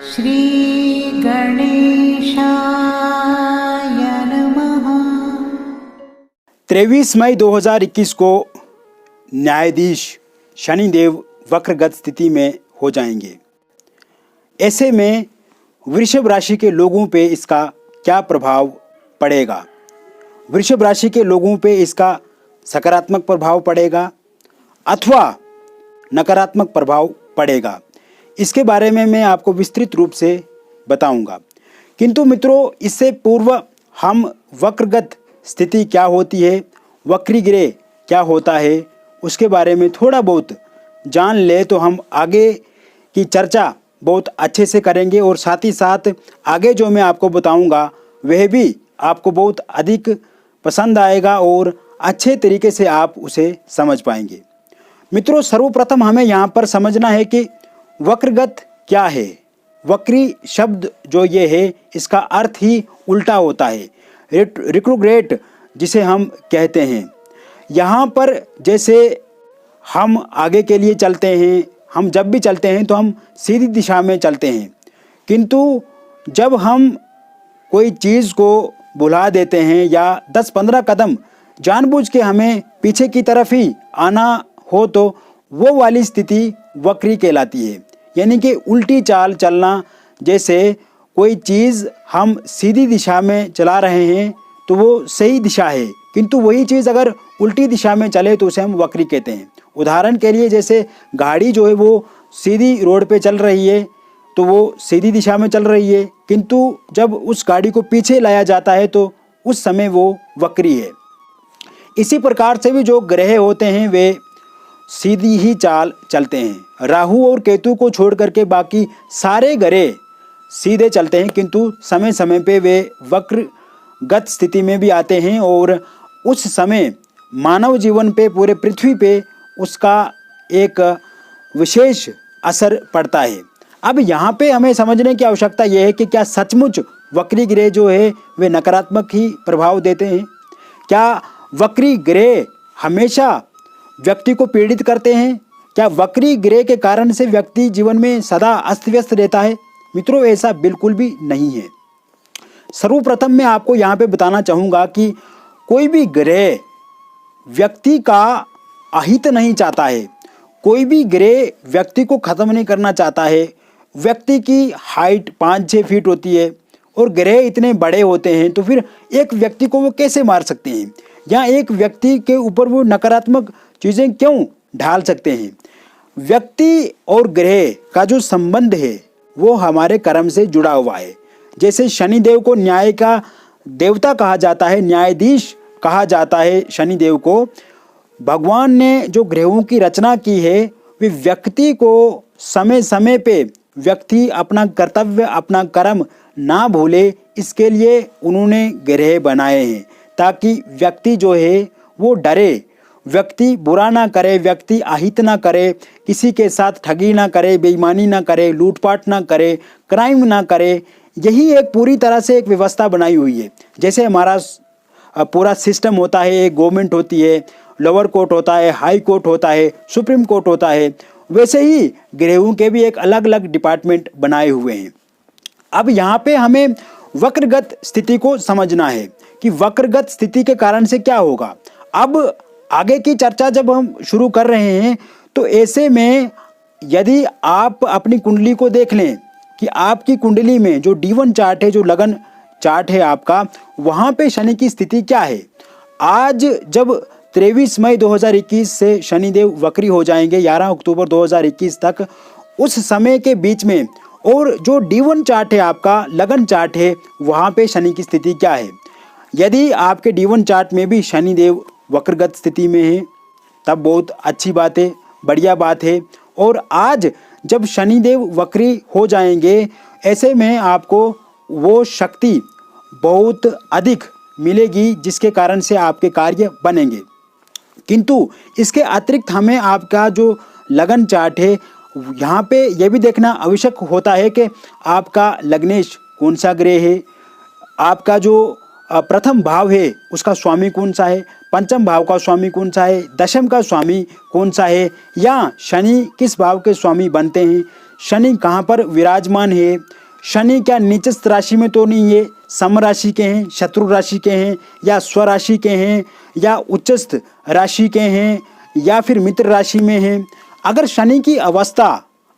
श्री गणेशाय नमः। 23 मई 2021 को न्यायाधीश शनिदेव वक्रगत स्थिति में हो जाएंगे। ऐसे में वृषभ राशि के लोगों पे इसका क्या प्रभाव पड़ेगा? वृषभ राशि के लोगों पे इसका सकारात्मक प्रभाव पड़ेगा अथवा नकारात्मक प्रभाव पड़ेगा, इसके बारे में मैं आपको विस्तृत रूप से बताऊंगा। किंतु मित्रों, इससे पूर्व हम वक्रगत स्थिति क्या होती है, वक्री ग्रह क्या होता है, उसके बारे में थोड़ा बहुत जान ले तो हम आगे की चर्चा बहुत अच्छे से करेंगे और साथ ही साथ आगे जो मैं आपको बताऊंगा वह भी आपको बहुत अधिक पसंद आएगा और अच्छे तरीके से आप उसे समझ पाएंगे। मित्रों, सर्वप्रथम हमें यहाँ पर समझना है कि वक्रगत क्या है। वक्री शब्द जो ये है, इसका अर्थ ही उल्टा होता है, रिट्रोग्रेड जिसे हम कहते हैं। यहाँ पर जैसे हम आगे के लिए चलते हैं, हम जब भी चलते हैं तो हम सीधी दिशा में चलते हैं, किंतु जब हम कोई चीज़ को भुला देते हैं या 10-15 कदम जानबूझ के हमें पीछे की तरफ ही आना हो तो वो वाली स्थिति वक्री कहलाती है। यानी कि उल्टी चाल चलना, जैसे कोई चीज़ हम सीधी दिशा में चला रहे हैं तो वो सही दिशा है, किंतु वही चीज़ अगर उल्टी दिशा में चले तो उसे हम वक्री कहते हैं। उदाहरण के लिए जैसे गाड़ी जो है वो सीधी रोड पे चल रही है तो वो सीधी दिशा में चल रही है, किंतु जब उस गाड़ी को पीछे लाया जाता है तो उस समय वो वक्री है। इसी प्रकार से भी जो ग्रह होते हैं वे सीधी ही चाल चलते हैं। राहु और केतु को छोड़ करके बाकी सारे ग्रह सीधे चलते हैं, किंतु समय समय पे वे वक्रगत स्थिति में भी आते हैं और उस समय मानव जीवन पे, पूरे पृथ्वी पे उसका एक विशेष असर पड़ता है। अब यहाँ पे हमें समझने की आवश्यकता यह है कि क्या सचमुच वक्री ग्रह जो है वे नकारात्मक ही प्रभाव देते हैं? क्या वक्री ग्रह हमेशा व्यक्ति को पीड़ित करते हैं? क्या वक्री ग्रह के कारण से व्यक्ति जीवन में सदा अस्त व्यस्त रहता है? मित्रों, ऐसा बिल्कुल भी नहीं है। सर्वप्रथम मैं आपको यहाँ पे बताना चाहूँगा कि कोई भी ग्रह व्यक्ति का अहित नहीं चाहता है, कोई भी ग्रह व्यक्ति को ख़त्म नहीं करना चाहता है। व्यक्ति की हाइट 5-6 फीट होती है और ग्रह इतने बड़े होते हैं, तो फिर एक व्यक्ति को वो कैसे मार सकते हैं या एक व्यक्ति के ऊपर वो नकारात्मक चीज़ें क्यों ढाल सकते हैं? व्यक्ति और ग्रह का जो संबंध है वो हमारे कर्म से जुड़ा हुआ है। जैसे शनिदेव को न्याय का देवता कहा जाता है, न्यायाधीश कहा जाता है शनिदेव को। भगवान ने जो ग्रहों की रचना की है वे व्यक्ति को समय समय पे व्यक्ति अपना कर्तव्य, अपना कर्म ना भूले, इसके लिए उन्होंने ग्रह बनाए हैं ताकि व्यक्ति जो है वो डरे, व्यक्ति बुरा ना करे, व्यक्ति अहित ना करे, किसी के साथ ठगी ना करे, बेईमानी ना करे, लूटपाट ना करे, क्राइम ना करे। यही एक पूरी तरह से एक व्यवस्था बनाई हुई है। जैसे हमारा पूरा सिस्टम होता है, एक गवर्नमेंट होती है, लोअर कोर्ट होता है, हाई कोर्ट होता है, सुप्रीम कोर्ट होता है, वैसे ही ग्रहों के भी एक अलग अलग डिपार्टमेंट बनाए हुए हैं। अब यहाँ पे हमें वक्रगत स्थिति को समझना है कि वक्रगत स्थिति के कारण से क्या होगा। अब आगे की चर्चा जब हम शुरू कर रहे हैं तो ऐसे में यदि आप अपनी कुंडली को देख लें कि आपकी कुंडली में जो D1 चार्ट है, जो लगन चार्ट है आपका, वहाँ पे शनि की स्थिति क्या है। आज जब 23 मई 2021 से शनिदेव वक्री हो जाएंगे 11 अक्टूबर 2021 तक, उस समय के बीच में और जो D1 चार्ट है आपका, लगन चार्ट है, वहाँ पे शनि की स्थिति क्या है। यदि आपके D1 चार्ट में भी शनिदेव वक्रगत स्थिति में है तब बहुत अच्छी बात है, बढ़िया बात है। और आज जब शनिदेव वक्री हो जाएंगे, ऐसे में आपको वो शक्ति बहुत अधिक मिलेगी जिसके कारण से आपके कार्य बनेंगे। किंतु इसके अतिरिक्त हमें आपका जो लगन चार्ट है यहाँ पे यह भी देखना आवश्यक होता है कि आपका लग्नेश कौन सा ग्रह है, आपका जो प्रथम भाव है उसका स्वामी कौन सा है, पंचम भाव का स्वामी कौन सा है, दशम का स्वामी कौन सा है, या शनि किस भाव के स्वामी बनते हैं, शनि कहाँ पर विराजमान है, शनि क्या नीचस्थ राशि में तो नहीं है, सम राशि के हैं, शत्रु राशि के हैं, या स्वराशि के हैं, या उच्चस्थ राशि के हैं, या फिर मित्र राशि में हैं। अगर शनि की अवस्था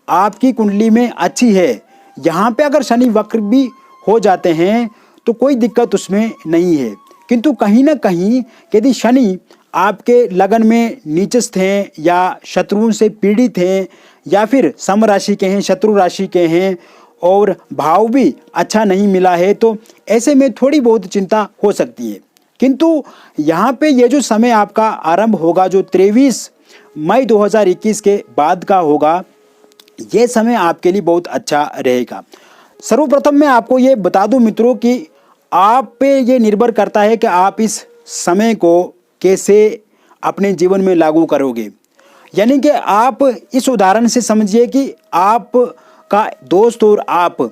आपकी कुंडली में अच्छी है, यहाँ पे अगर शनि वक्र भी हो जाते हैं तो कोई दिक्कत उसमें नहीं है। किंतु कहीं ना कहीं यदि शनि आपके लगन में नीचस्थ हैं, या शत्रुओं से पीड़ित हैं, या फिर सम राशि के हैं, शत्रु राशि के हैं, और भाव भी अच्छा नहीं मिला है, तो ऐसे में थोड़ी बहुत चिंता हो सकती है। किंतु यहाँ पे ये जो समय आपका आरंभ होगा, जो 23 मई 2021 के बाद का होगा, ये समय आपके लिए बहुत अच्छा रहेगा। सर्वप्रथम मैं आपको ये बता दूं मित्रों कि आप पे ये निर्भर करता है कि आप इस समय को कैसे अपने जीवन में लागू करोगे। यानी कि आप इस उदाहरण से समझिए कि आप का दोस्त और आप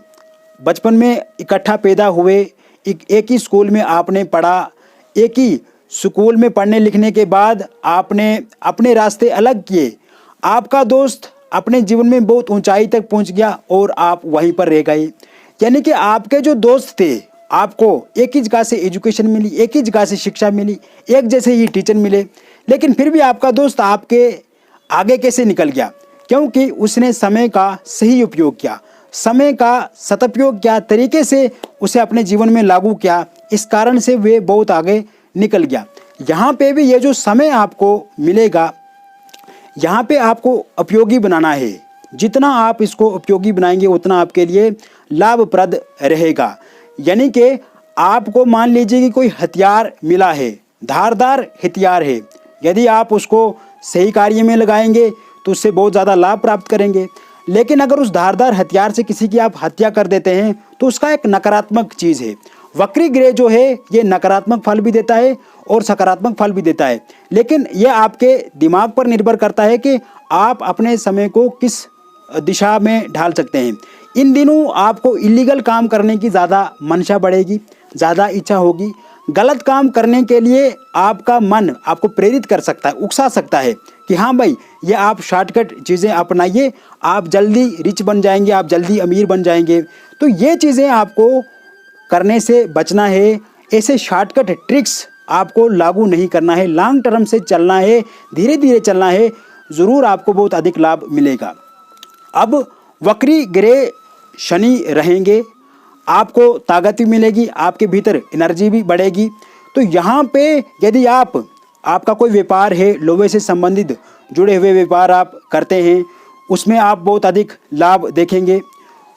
बचपन में इकट्ठा पैदा हुए, एक ही स्कूल में आपने पढ़ा, एक ही स्कूल में पढ़ने लिखने के बाद आपने अपने रास्ते अलग किए। आपका दोस्त अपने जीवन में बहुत ऊंचाई तक पहुंच गया और आप वहीं पर रह गए। यानी कि आपके जो दोस्त थे, आपको एक ही जगह से एजुकेशन मिली, एक ही जगह से शिक्षा मिली, एक जैसे ही टीचर मिले, लेकिन फिर भी आपका दोस्त आपके आगे कैसे निकल गया? क्योंकि उसने समय का सही उपयोग किया, समय का सदुपयोग क्या तरीके से उसे अपने जीवन में लागू किया, इस कारण से वे बहुत आगे निकल गया। यहाँ पे भी ये जो समय आपको मिलेगा, यहाँ पे आपको उपयोगी बनाना है। जितना आप इसको उपयोगी बनाएंगे उतना आपके लिए लाभप्रद रहेगा। यानी कि आपको मान लीजिए कि कोई हथियार मिला है, धारदार हथियार है, यदि आप उसको सही कार्य में लगाएंगे तो उससे बहुत ज़्यादा लाभ प्राप्त करेंगे। लेकिन अगर उस धारदार हथियार से किसी की आप हत्या कर देते हैं तो उसका एक नकारात्मक चीज़ है। वक्री ग्रह जो है ये नकारात्मक फल भी देता है और सकारात्मक फल भी देता है, लेकिन यह आपके दिमाग पर निर्भर करता है कि आप अपने समय को किस दिशा में ढाल सकते हैं। इन दिनों आपको इलीगल काम करने की ज़्यादा मंशा बढ़ेगी, ज़्यादा इच्छा होगी। गलत काम करने के लिए आपका मन आपको प्रेरित कर सकता है, उकसा सकता है कि हाँ भाई, ये आप शॉर्टकट चीज़ें अपनाइए, आप जल्दी रिच बन जाएंगे, आप जल्दी अमीर बन जाएंगे। तो ये चीज़ें आपको करने से बचना है। ऐसे शॉर्टकट ट्रिक्स आपको लागू नहीं करना है, लॉन्ग टर्म से चलना है, धीरे धीरे चलना है, ज़रूर आपको बहुत अधिक लाभ मिलेगा। अब वक्री ग्रह शनि रहेंगे, आपको ताकत भी मिलेगी, आपके भीतर एनर्जी भी बढ़ेगी। तो यहाँ पे यदि आपका कोई व्यापार है, लोहे से संबंधित जुड़े हुए व्यापार आप करते हैं, उसमें आप बहुत अधिक लाभ देखेंगे।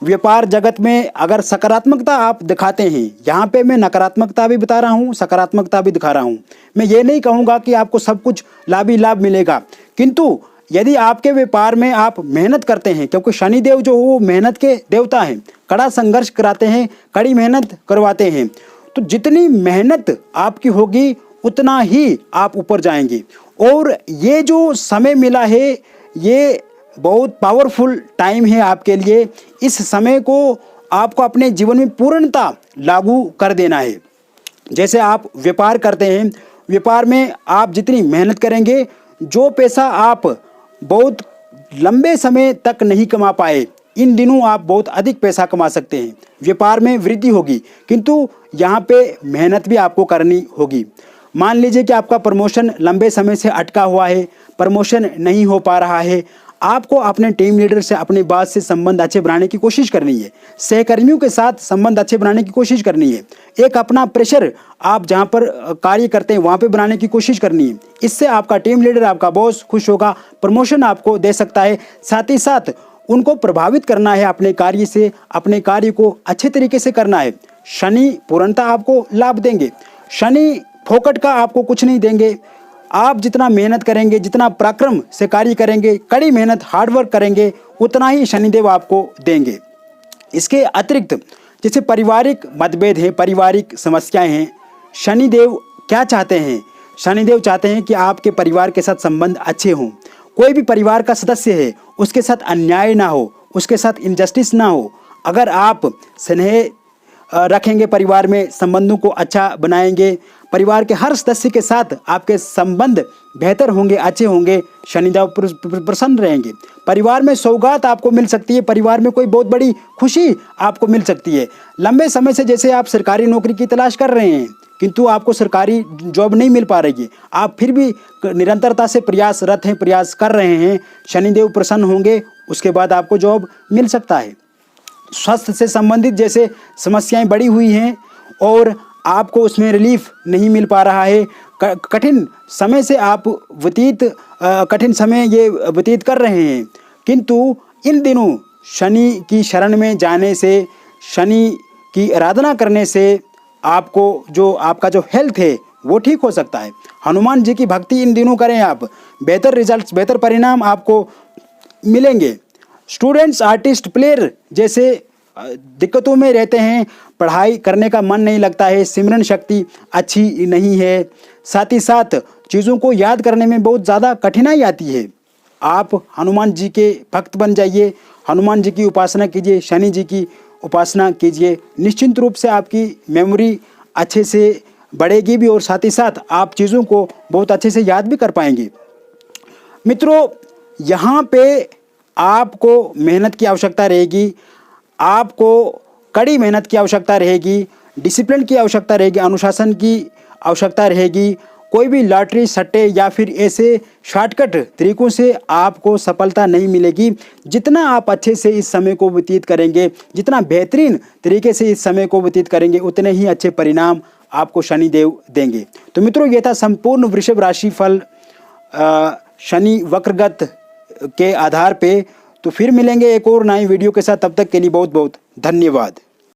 व्यापार जगत में अगर सकारात्मकता आप दिखाते हैं, यहाँ पे मैं नकारात्मकता भी बता रहा हूँ, सकारात्मकता भी दिखा रहा हूँ। मैं ये नहीं कहूँगा कि आपको सब कुछ लाभ ही लाभ मिलेगा, किंतु यदि आपके व्यापार में आप मेहनत करते हैं, क्योंकि शनिदेव जो वो मेहनत के देवता हैं, कड़ा संघर्ष कराते हैं, कड़ी मेहनत करवाते हैं, तो जितनी मेहनत आपकी होगी उतना ही आप ऊपर जाएंगे। और ये जो समय मिला है ये बहुत पावरफुल टाइम है आपके लिए। इस समय को आपको अपने जीवन में पूर्णता लागू कर देना है। जैसे आप व्यापार करते हैं, व्यापार में आप जितनी मेहनत करेंगे, जो पैसा आप बहुत लंबे समय तक नहीं कमा पाए, इन दिनों आप बहुत अधिक पैसा कमा सकते हैं। व्यापार में वृद्धि होगी, किंतु यहाँ पे मेहनत भी आपको करनी होगी। मान लीजिए कि आपका प्रमोशन लंबे समय से अटका हुआ है, प्रमोशन नहीं हो पा रहा है, आपको अपने टीम लीडर से, अपने बॉस से संबंध अच्छे बनाने की कोशिश करनी है, सहकर्मियों के साथ संबंध अच्छे बनाने की कोशिश करनी है, एक अपना प्रेशर आप जहां पर कार्य करते हैं वहां पे बनाने की कोशिश करनी है। इससे आपका टीम लीडर, आपका बॉस खुश होगा, प्रमोशन आपको दे सकता है। साथ ही साथ उनको प्रभावित करना है अपने कार्य से, अपने कार्य को अच्छे तरीके से करना है। शनि पूर्णतः आपको लाभ देंगे, शनि फोकट का आपको कुछ नहीं देंगे। आप जितना मेहनत करेंगे, जितना पराक्रम से कार्य करेंगे, कड़ी मेहनत हार्डवर्क करेंगे, उतना ही शनिदेव आपको देंगे। इसके अतिरिक्त जैसे पारिवारिक मतभेद हैं, पारिवारिक समस्याएं हैं, शनिदेव क्या चाहते हैं? शनिदेव चाहते हैं कि आपके परिवार के साथ संबंध अच्छे हों। कोई भी परिवार का सदस्य है उसके साथ अन्याय ना हो, उसके साथ इनजस्टिस ना हो। अगर आप स्नेह रखेंगे, परिवार में संबंधों को अच्छा बनाएंगे, परिवार के हर सदस्य के साथ आपके संबंध बेहतर होंगे, अच्छे होंगे, शनिदेव प्रसन्न रहेंगे। परिवार में सौगात आपको मिल सकती है, परिवार में कोई बहुत बड़ी खुशी आपको मिल सकती है। लंबे समय से जैसे आप सरकारी नौकरी की तलाश कर रहे हैं किंतु आपको सरकारी जॉब नहीं मिल पा रही है, आप फिर भी निरंतरता से प्रयासरत हैं, प्रयास कर रहे हैं, शनिदेव प्रसन्न होंगे, उसके बाद आपको जॉब मिल सकता है। स्वास्थ्य से संबंधित जैसे समस्याएं बढ़ी हुई हैं और आपको उसमें रिलीफ नहीं मिल पा रहा है, कठिन समय से आप कठिन समय ये व्यतीत कर रहे हैं, किंतु इन दिनों शनि की शरण में जाने से, शनि की आराधना करने से आपको आपका जो हेल्थ है वो ठीक हो सकता है। हनुमान जी की भक्ति इन दिनों करें आप, बेहतर रिजल्ट्स, बेहतर परिणाम आपको मिलेंगे। स्टूडेंट्स, आर्टिस्ट, प्लेयर जैसे दिक्कतों में रहते हैं, पढ़ाई करने का मन नहीं लगता है, सिमरन शक्ति अच्छी नहीं है, साथ ही साथ चीज़ों को याद करने में बहुत ज़्यादा कठिनाई आती है, आप हनुमान जी के भक्त बन जाइए, हनुमान जी की उपासना कीजिए, शनि जी की उपासना कीजिए। निश्चिंत रूप से आपकी मेमोरी अच्छे से बढ़ेगी भी और साथ ही साथ आप चीज़ों को बहुत अच्छे से याद भी कर पाएंगे। मित्रों, यहाँ पे आपको मेहनत की आवश्यकता रहेगी, आपको कड़ी मेहनत की आवश्यकता रहेगी, डिसिप्लिन की आवश्यकता रहेगी, अनुशासन की आवश्यकता रहेगी। कोई भी लॉटरी, सट्टे या फिर ऐसे शॉर्टकट तरीकों से आपको सफलता नहीं मिलेगी। जितना आप अच्छे से इस समय को व्यतीत करेंगे, जितना बेहतरीन तरीके से इस समय को व्यतीत करेंगे, उतने ही अच्छे परिणाम आपको शनिदेव देंगे। तो मित्रों, ये था संपूर्ण वृषभ राशि फल शनि वक्रगत के आधार पे। तो फिर मिलेंगे एक और नई वीडियो के साथ, तब तक के लिए बहुत बहुत धन्यवाद।